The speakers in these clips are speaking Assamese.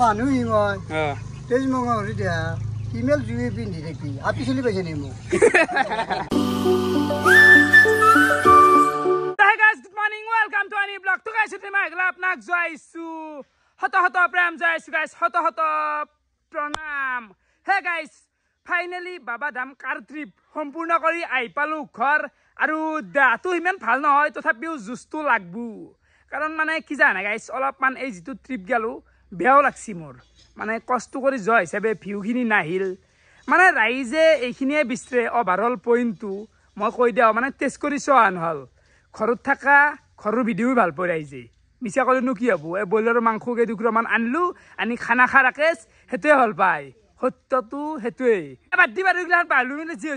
মানুহ মই তেজ মঙা হৰি দিয়া ফিমেল জুই পিন্ধি থাকি আপি চলি পাইছে নি মোক Hey guys, good morning. Welcome to any vlog. To guys, today my glap nak joisu. Hot prem joisu guys. Hot pranam. Hey guys, finally Baba Dam car trip সম্পূৰ্ণ কৰি আই পালো ঘৰ আৰু দাটো ইমান ভাল নহয় তথাপিও জুস্তু লাগবু কাৰণ মানে কি জানা গাইস অলপমান এই যেটো ট্ৰিপ গেলো বেয়াও লাগছি মোৰ মানে কষ্ট কৰি জয় হিচাপে ভিউখিনি নাহিল মানে ৰাইজে এইখিনিয়ে বিস্ত্ৰে ওভাৰঅল পইণ্টটো মই কৈ দিও মানে টেষ্ট কৰি চোৱান হল ঘৰত থাকা ঘৰৰ ভিডিও ভাল পাই ৰাইজে মিছা কলেনো কি হ'ব এই বইলাৰৰ মাংস কেইটুকুৰামান আনলো আনি খানা খাৰাকেছ হেতে হল পায় সত্যটো হেতুৱে বাদ্দি বাৰুগিলান পালো মানে যি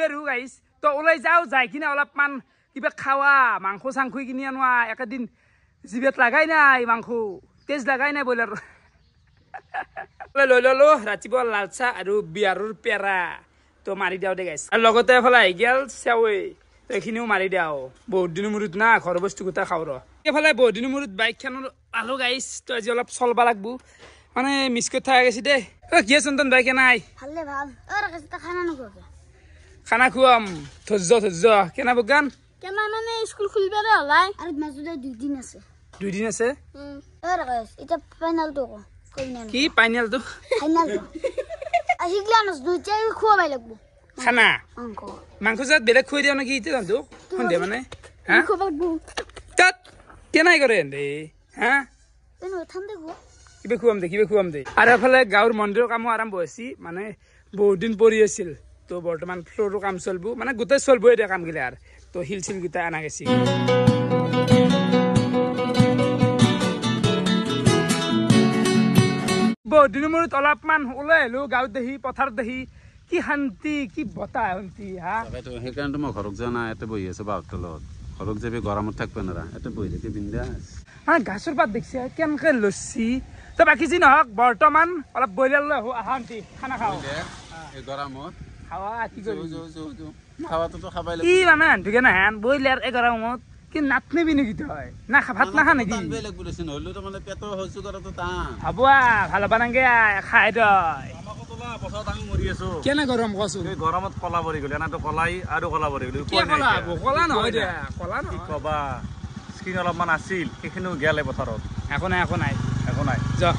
আৰু গাইছ তো ওলাই যাও যাই কিনে অলপমান কিবা খাওয়া মাংস চাংখুই কিনি আনোৱা একদিন জিবেত লাগাই নাই মাংস তেজ লাগাই নাই বইলাৰ লৈ ললো ৰাতিপুৱা লাল চাহ আৰু বিয়াৰৰ পেৰা তো মাৰি দিও দে গাইছ আৰু লগতে এফালে আহি গেল চেৱে তো এইখিনিও মাৰি দিও বহুত দিনৰ মূৰত না ঘৰৰ বস্তু গোটা খাও ৰ এফালে বহুত দিনৰ মূৰত বাইকখনৰ পালো গাইছ তো আজি অলপ চলবা লাগবো মানে মিছ কৰি থাকা গৈছে দে কি চন্দন বাইকে নাই ভালে ভাল খানা নুখুৱাকে খানা খুৱাম ধৈৰ্য কেনা বগান কেনা মানে স্কুল খুলিবাৰে হলাই আৰু মাজতে 2 দিন আছে 2 দিন আছে এটা ফাইনালটো কি ফাইনালটো আজি গ্লানস দুইটা খুৱাবাই লাগব খানা মাংস জাত বেলেগ খুৱাই দিও নেকি ইতে জানো সন্ধিয়া মানে হা খুৱাবো তাত কেনাই কৰে দে হা এনো ঠাণ্ডা গো কিবা খুৱাম দে আৰু এফালে গাঁৱৰ মন্দিৰৰ কামো আৰম্ভ হৈছে মানে বহুত দিন পৰি আছিল তো বৰ্তমান ফ্লোৰৰ কাম চলবো মানে গোটেই চলবই দে কামগিলা আৰু তো হিল চিল গিটা আনা গেছি বহুত দিনৰ মূৰত অলপমান ওলাই আহিলো গাঁৱত দেখি পথাৰত দেখি কি শান্তি কি বতাহ শান্তি হা সেইকাৰণে মই ঘৰত যোৱা নাই ইয়াতে বহি আছো বাহঁৰ তলত ঘৰত যাবি গৰমত থাকিব নোৱাৰা ইয়াতে বহি থাকি বিন্দাছ মানে গাছৰ পাত দেখিছে কেনেকে লচ্ছি তো বাকী যি নহওক বৰ্তমান অলপ বইলাৰ লৈ আহো শান্তি খানা খাওঁ এই গৰমত খাৱা কি কৰি খাৱাটোতো খাবাই কি মানে আনটোকে নাহেন বইলাৰ এই গৰমত কি নাটনিবি নেকি তই না ভাত নাখা নেকি বেলেগ বুলিছিল হলেও তো মানে পেটৰ হৈছো কৰাটো টান হ'ব ভাল হ'ব নাংগে খাই তই কেনে গৰম কচোন গৰমত কলা পৰি গ'ল এনেতো কলাই আৰু কলা পৰি গ'ল কলা নহয় দিয়া কলা কি কবা স্কিন অলপমান আছিল সেইখিনিও গেলে পথাৰত একো নাই যা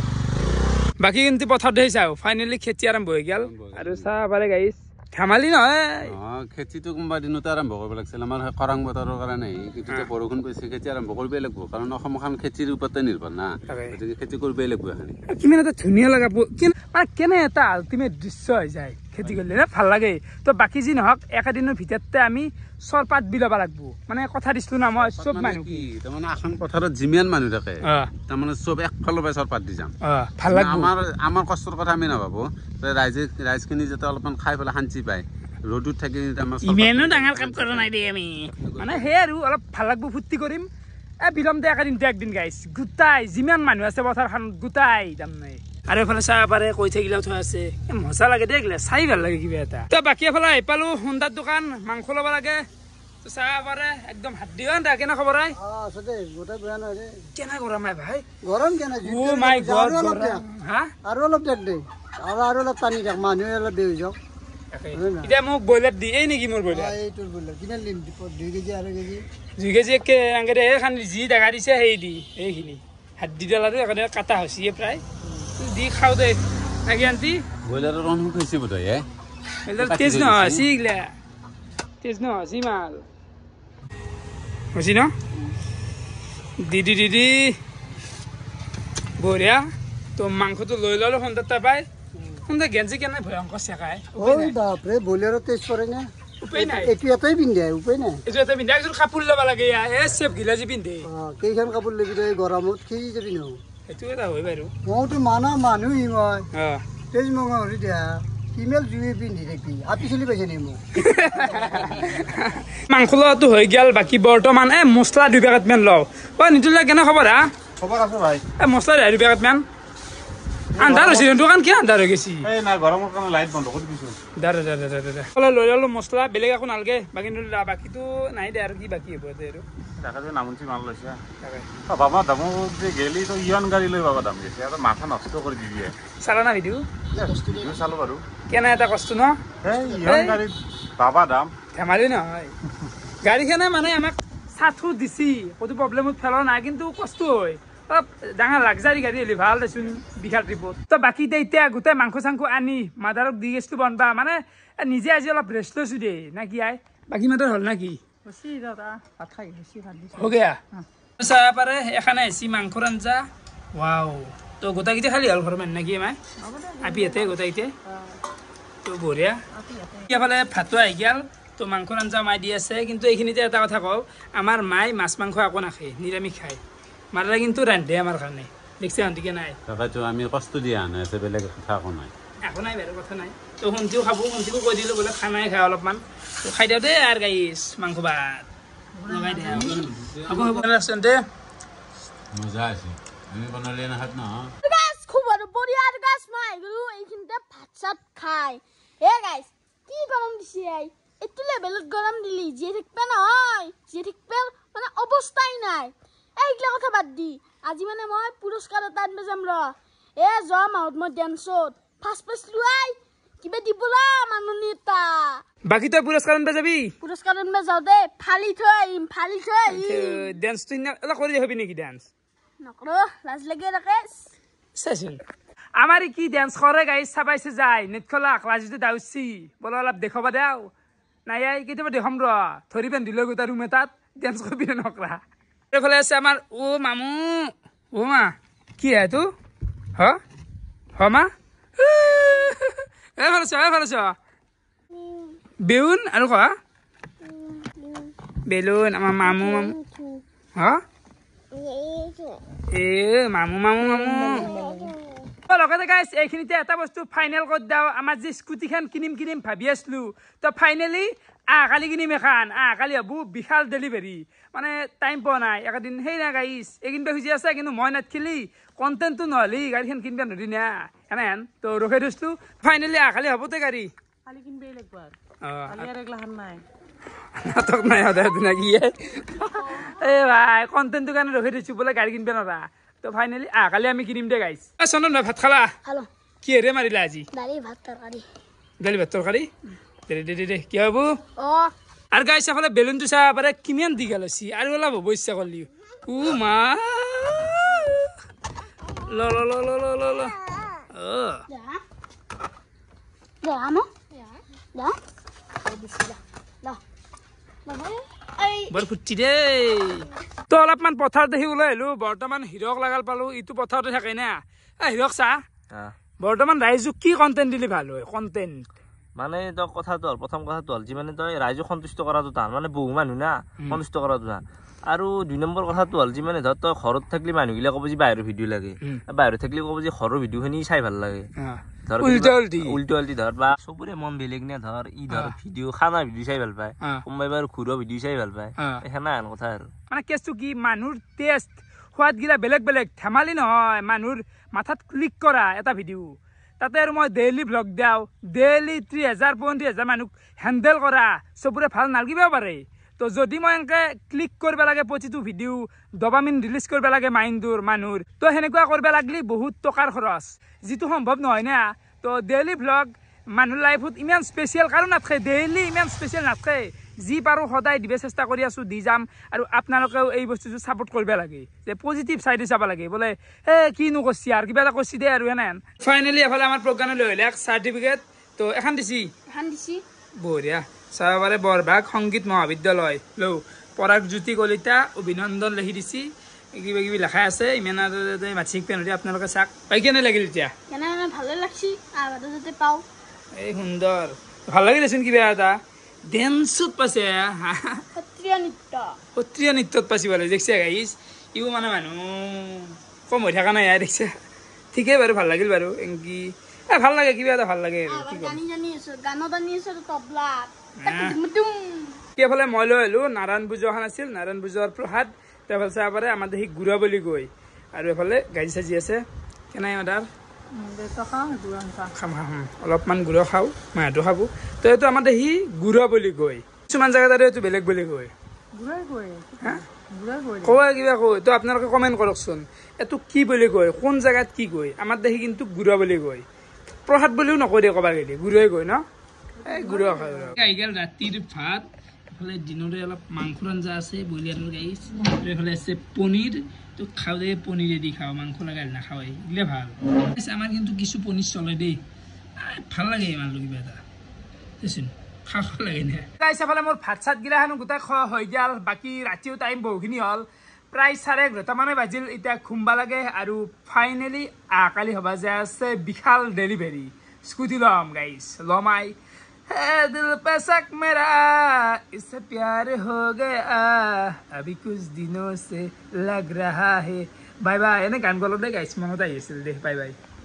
বাকী কিন্তু পথাৰত দেই চাও ফাইনেলি খেতি আৰম্ভ হৈ গেল আৰু চাহ পাৰে গাইছ ধেমালি নহয় খেতিটো কোনোবা দিনতে আৰম্ভ কৰিব লাগিছিল আমাৰ খৰাং বতৰৰ কাৰণে কিন্তু বৰষুণ পৰিছে খেতি আৰম্ভ কৰিবই লাগিব কাৰণ অসমখন খেতিৰ ওপৰতে নিৰ্ভৰ না গতিকে খেতি কৰিবই লাগিব এখানি কিমান এটা ধুনীয়া লগা মানে কেনে এটা আল্টিমেট দৃশ্য হৈ যায় খেতি কৰিলে ভাল লাগে তো বাকী যি নহওক একেদিনৰ ভিতৰতে আমি চৰপাত বিলাব লাগব মানে কথা দিছিলো না মই চব মানুহ কি তাৰমানে এখন পথাৰত যিমান মানুহ থাকে তাৰমানে চব একফালৰ পৰা চৰপাত দি যাম ভাল লাগব আমাৰ কষ্টৰ কথা আমি নাভাবো ৰাইজখিনি যাতে অলপমান খাই পেলাই শান্তি পায় ৰ'দত থাকি আমাৰ ইমানো ডাঙৰ কাম কৰা নাই দেই আমি মানে সেই আৰু অলপ ভাল লাগব ফূৰ্তি কৰিম বিলম্ব একদিন গাইছ গোটাই যিমান মানুহ আছে পথাৰখন গোটাই তাৰমানে আৰু এফালে চাহ পাৰে কৈ থাকিলেও থৈ আছে মজা লাগে দেই চাই ভাল লাগে কিবা এটা তো বাকী এফালে আহি পালো হোণ্ডাৰ দোকান মাংস ল'ব লাগে চাহ পাৰে একদম হাত দিও দা কেনে খবৰ আই কেনে গৰম আই ভাই গৰম কেনে ও মাই গড হা আৰু অলপ দেখ দে আৰু অলপ টানি দেখ মানুহে অলপ দেই যাওক এতিয়া মোক ব্ৰইলাৰ দিয়ে নেকি মোৰ ব্ৰইলাৰ এইটোৰ বইলাৰ কিমান লিম 2 কেজি আৰু কেজি 2 কেজি একে খান যি দেখা দিছে সেই দি এইখিনি হাত দি দিলা আৰু একেবাৰে কাটা হৈছে প্ৰায় দি খাও দে নাকি আন্টি ব্ৰইলাৰৰ ৰং হৈছে বোধহয় তেজ নহয় চিগলা তেজ নহয় চিমাল হৈছে ন দি বঢ়িয়া তো মাংসটো লৈ ললো সন্ধ্যা পাই সন্ধ্যা গেঞ্জি কেনে ভয়ংকৰ চেকাই বাপৰে বইলাৰৰ তেজ পৰে নে উপায় নাই এইটো এটাই পিন্ধে উপায় নাই এইটো এটা পিন্ধে একযোৰ কাপোৰ ল'ব লাগে চেফ গিলাজি পিন্ধে কেইখন কাপোৰ ল'বি তই গৰমত কি যাবি ন সেইটো এটা হয় বাৰু মইতো মানা মানুহ মই তেজ মঙা হৰি দিয়া ফিমেল জুই পিন্ধি থাকি আপি চলি পাইছে নি মোক মাংস লোৱাটো হৈ গেল বাকী বৰ্তমান মছলা 2 পেকেট মান লওঁ নিতুলা কেনে খবৰ হা খবৰ আছে ভাই মছলা 2 পেকেট মান আন্ধাৰ হৈছে দোকান কি আন্ধাৰ হৈ গৈছে এই না গৰমৰ কাৰণে লাইট বন্ধ কৰি দিছো দাদা লৈ ললো মছলা বেলেগ একো নালাগে বাকীটো নাই দে আৰু কি বাকী হ'ব আৰু তাকে নামুঞ্চি মাল লৈছে বাবা দামো যে গেলি তো ইয়ন গাড়ী লৈ বাবা দাম গৈছে এটা মাথা নষ্ট কৰি দি দিয়ে চালা না ভিডিঅ' ভিডিঅ' চালো বাৰু কেনে এটা কষ্ট ন ইয়ন গাড়ীত বাবা দাম ধেমালি নহয় গাড়ীখনে মানে আমাক চাথো দিছি ক'তো প্ৰব্লেমত ফেলা নাই কিন্তু কষ্ট হয় অলপ ডাঙৰ লাক্সাৰী গাড়ী হ'লে ভাল দেচোন বিশাল ট্ৰিপত তো বাকী এতিয়া গোটেই মাংস চাংস আনি মাদাৰক দি গেছটো বনবা মানে নিজে আজি অলপ ৰেষ্ট লৈছোঁ দেই না কি আই বাকী মাদাৰ হ'ল না কি हो गया सारा पारे এখানে এসি মাংসৰ আঞ্জা ওয়াও তো গোটাইতে খালি হল ঘৰ মান নাকি মাই আপি এতে গোটাইতে তো বঢ়িয়া এফালে ভাতো আহি গেল তো মাংসৰ আঞ্জা মাই দি আছে কিন্তু এইখিনিতে এটা কথা কওঁ আমাৰ মাই মাছ মাংস একো নাখায় নিৰামিষ খায় মাৰা কিন্তু ৰান্ধে আমাৰ কাৰণে দেখছে শান্তিকে নাই তাকেতো আমি কষ্ট দিয়া নাই বেলেগ কথা একো নাই একো নাই বেলেগ কথা নাই তো শুনতিও খাব শুনতিকো কৈ দিলোঁ বোলে খানাই খাই অলপমান তো খাই দিওঁ দেই আৰু গাইছ মাংস ভাত লগাই দে হ'ব হ'ব ৰেষ্টুৰেণ্টে মজা আছে আমি বনালে নাহাত ন গাইস খুব বঢ়িয়া আৰু গাইস মই গলো এইখিনিতে ভাত চাত খাই গাইস কি গৰম দিছে এইটো লেভেলত গৰম দিলি যে থাকবে নহয় যে থাকবে মানে অৱস্থাই নাই এইগিলা কথা বাদ দি আজি মানে মই পুৰস্কাৰ এটা আনব যাম ৰ যোৱা মাহত মই ডেন্সত ফাৰ্ষ্ট প্ৰাইজ লোৱাই কিবা দিবলা মানুহ এটা বাকি তই পুৰস্কাৰ আনবা যাবি পুৰস্কাৰ আনব যাওঁ দে ফালি থৈ আহিম ডেন্স তুই না কৰি হবি নেকি ডেন্স নকৰো লাজ লাগে ৰাকেশ সেশন আমার কি ড্যান্স করে গাইস সবাইছে যায় নেটখলা ক্লাসতে দাউছি বলো অলপ দেখাবা দাও নাই আই কেতিয়াবা দেখাম র থরি পেন দিলে গোটা রুমে তাত ড্যান্স করবি না নকরা এফালে আছে আমার ও মামু ও মা কি হে তু হ মা এফালে বেউন আৰু কা বেলুন আমাৰ মামু লগতে গাইছ এইখিনিতে এটা বস্তু ফাইনেল কৰি দাও আমাৰ যে স্কুটিখন কিনিম ভাবি আছিলো তো ফাইনেলি কালি কিনিম এখন কালি হ'ব বিশাল ডেলিভাৰী মানে টাইম পোৱা নাই একদিন সেই না গাইছ এইকিনিব খুজি আছে কিন্তু মই নাথিলি কণ্টেণ্টটো নহ'লি গাড়ীখন কিনিব নোৱাৰি না এনেহেন তো ৰখাই থৈছিলো ফাইনেলি কালি হ'ব তে গাড়ী কালি কিনবেই লাগব কালি আর এগলাখান নাই নাটক নাই সদায় নাকি ভাই কণ্টেণ্টটোৰ কাৰণে ৰখাই থৈছো বোলে গাড়ী কিনিব নোৱাৰা তো ফাইনেলি কালি আমি কিনিম দে গাইছ চন্দন ভাই ভাত খালা খালো কিহেৰে মাৰিলা আজি দালি ভাত তৰকাৰী তৰকাৰী দে কি হ'ব আৰু গাইছ এফালে বেলুনটো চাব পাৰে কিমান দীঘল হৈছে আৰু অলপ হ'ব ইচ্ছা কৰিলি মা বৰ ফুটি দেই তো অলপমান পথাৰ দেখি ওলাই আহিলো বৰ্তমান হিৰক লাগাল পালো ইটো পথাৰতে থাকে না হিৰক চা বৰ্তমান ৰাইজক কি কণ্টেণ্ট দিলে ভাল হয় কণ্টেণ্ট মানে তই কথাটো হ'ল প্ৰথম কথাটো হ'ল যিমানে তই ৰাইজক সন্তুষ্ট কৰাটো টান মানে বহু মানুহ না সন্তুষ্ট কৰাটো টান আৰু ২ নম্বৰ কথাটো হ'ল যিমানে ধৰ তই ঘৰত থাকিলে মানুহগিলা ক'ব যে বাহিৰৰ ভিডিঅ' লাগে বাহিৰত থাকিলে ক'ব যে ঘৰৰ ভিডিঅ'খিনি চাই ভাল লাগে ধৰ উল্টি ধৰ বা চবৰে মন বেলেগ নে ধৰ ধৰ ভিডিঅ' খানা ভিডিঅ' চাই ভাল পায় কোনোবাই বাৰু ঘৰুৱা ভিডিঅ' চাই ভাল পায় সেনেহেন কথা আৰু মানে কেছটো কি মানুহৰ টেষ্ট সোৱাদগিলা বেলেগ ধেমালি নহয় মানুহৰ মাথাত ক্লিক কৰা এটা ভিডিঅ' তাতে আৰু মই ডেইলি ভ্লগ দিওঁ ডেইলি ৩০০০ ৩৫০০০ মানুহক হেণ্ডেল কৰা চবৰে ভাল নালাগিব পাৰে তো যদি মই এনেকৈ ক্লিক কৰিব লাগে প্ৰতিটো ভিডিঅ' ডপামিন ৰিলিজ কৰিব লাগে মাইণ্ডটোৰ মানুহৰ তো সেনেকুৱা কৰিব লাগিলে বহুত টকাৰ খৰচ যিটো সম্ভৱ নহয় না তো ডেইলি ভ্লগ মানুহৰ লাইফত ইমান স্পেচিয়েল কাৰণ নাথাকে ডেইলি ইমান স্পেচিয়েল নাথাকে যি পাৰোঁ সদায় দিব চেষ্টা কৰি আছোঁ দি যাম আৰু আপোনালোকেও এই বস্তুটো ছাপোৰ্ট কৰিব লাগে যে পজিটিভ চাইডে চাব লাগে বোলে কিনো কৰিছে আৰু কিবা এটা কৰিছে দে আৰু এনেহেন ফাইনেলি এফালে আমাৰ প্ৰগ্ৰামে লৈ আহিলে চাৰ্টিফিকেট তো এখন দিছি বঢ়িয়া চাব পাৰে বৰভাগ সংগীত মহাবিদ্যালয় পৰাগজ্যোতি কলিতা অভিনন্দন লিখি দিছি কিবা কিবি লেখা আছে ইমান মাছিক পেনৰি আপোনালোকে চাওক পাই কেনে লাগিল এতিয়া ভালে লাগছি পাওঁ এই সুন্দৰ ভাল লাগি দেচোন কিবা এটা ডেন্সত পাইছে সত্ৰীয়া নৃত্যত পাইছে বোলে দেখিছে গাইছ ইও মানে মানুহ কম হৈ থকা নাই দেখিছে ঠিকেই বাৰু ভাল লাগিল বাৰু এংকি ভাল লাগে কিবা এটা ভাল লাগে এইফালে মই লৈ আহিলো নাৰায়ণ পূজা এখন আছিল নাৰায়ণ পূজাৰ প্ৰসাদ এইফালে চাব পাৰে আমাৰ দেখি গুড়া বুলি কয় আৰু এইফালে গাড়ী চাজি আছে কেনে অৰ্ডাৰ খাম অলপমান গুড়া খাওঁ মাহঁতো খাব তো এইটো আমাৰ দেখি গুড়া বুলি কয় কিছুমান জেগাত আৰু এইটো বেলেগ বুলি কয় কয় কিবা কয় তো আপোনালোকে কমেণ্ট কৰকচোন এইটো কি বুলি কয় কোন জেগাত কি কয় আমাৰ দেখি কিন্তু গুড়া বুলি কয় প্ৰসাদ বুলিও নকয় দে ক'বা গেলি গুড়াই কয় ন এই গুড়া খাই আহি গ'ল ৰাতিৰ ভাত এইফালে দিনৰে অলপ মাংসৰ আঞ্জা আছে ব্ৰইলাৰৰ গাইছ এইফালে আছে পনীৰ তো খাওঁ দে পনীৰেদি খাওঁ মাংস লগাই নাখাওঁ এইগিলে ভাল আমাৰ কিন্তু কিছু পনীৰ চলে দেই ভাল লাগে ইমান কিবা এটা দেচোন খাব লাগে নে গাইছ এফালে মোৰ ভাত চাত গিলাখানো গোটেই খোৱা হৈ গ'ল বাকী ৰাতিও টাইম বহুখিনি হ'ল প্ৰায় 11:30 বাজিল এতিয়া ঘুমবা লাগে আৰু ফাইনেলি কালি হবা যে আছে বিশাল ডেলিভাৰী স্কুটি ল'ম গাইছ ল'মাই है दिल पे शक मेरा इससे प्यार हो गया अभी कुछ दिनों से लग रहा है बाय बाय एने गान गलो दे गाइस मनत आइছিল दे बाय बाय